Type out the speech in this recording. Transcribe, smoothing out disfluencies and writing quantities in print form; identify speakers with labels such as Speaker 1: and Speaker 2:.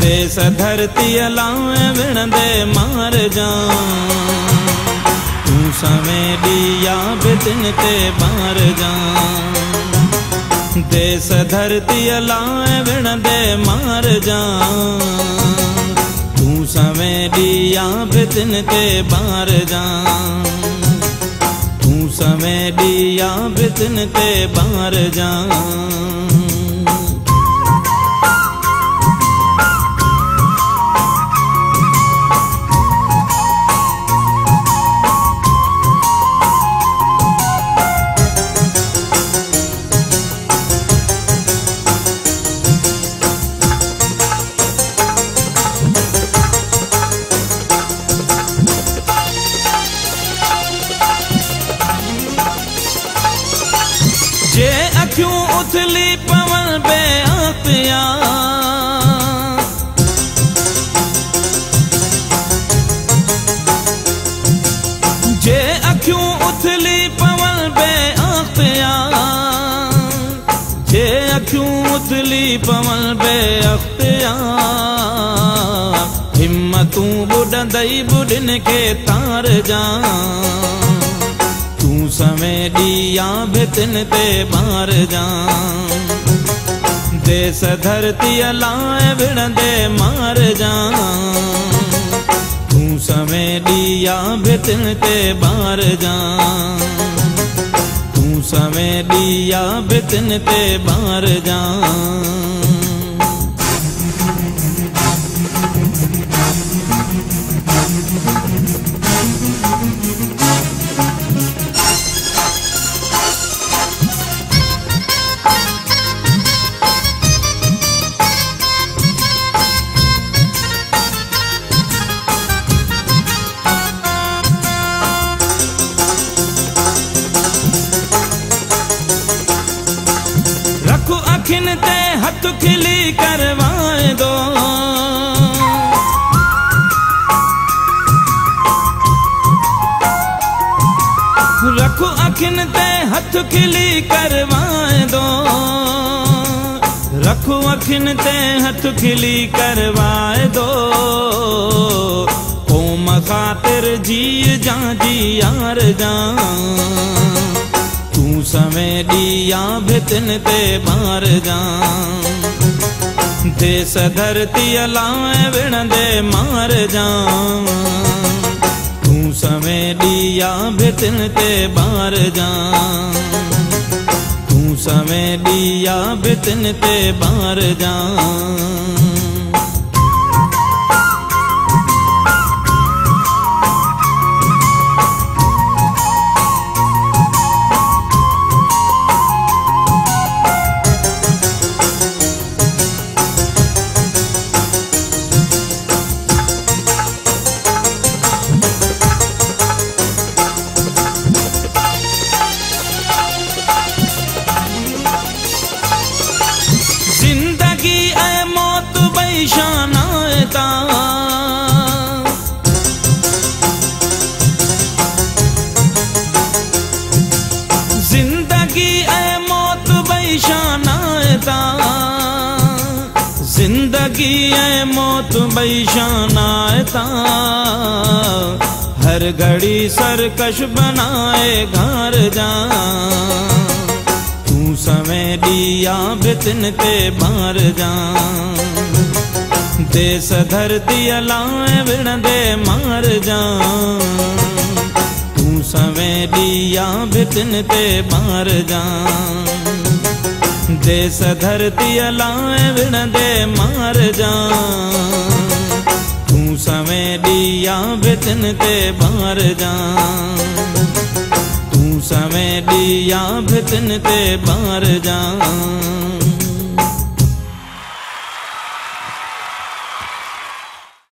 Speaker 1: देश धरती अलावे विणदे मार जा तू समेडिया बितिन ते बार जा देश धरती अलावे विणदे मार जा तू समेडिया बितिन ते बार जा तू समेडिया बितिन ते बार जा जे अखियों उथली पवन बे आतिया जे अखियों उथली पवन बे आतिया जे अखियों उथली पवन बे आतिया हिम्मतूं बुढ़ंदई बुढ़न के तार जा तू समेडिया बितिन ते बार जा देश धरती अलाए विणदे मार जा तू समेडिया बितिन ते बार जा तू समेडिया बितिन ते बार जा अखिन ते हथ खिली करवाए दो रखो अखिन ते हथ खिली करवाए दो रखो अखिन ते हथ खिली करवाए दो ओम खातिर जी जा जी यार जा तू समेडिया बितिन ते बार जा देश धरती अलावे विणदे मार जा तू समेडिया बितिन ते बार जा तू समेडिया बितिन ते बार जा जिंदगी ए मौत बैशानाता जिंदगी ए मौत बैशानाता जिंदगी ए मौत बैशानाता हर घड़ी सरकश बनाए घर जा तू समेडिया बितिन ते बार जा देश धरती अलाए विणदे मार जा तू समेडिया बितिन ते बार जा देश धरती अलाए विणदे मार जा तू समेडिया बितिन ते बार जा तू समेडिया बितिन ते बार जा।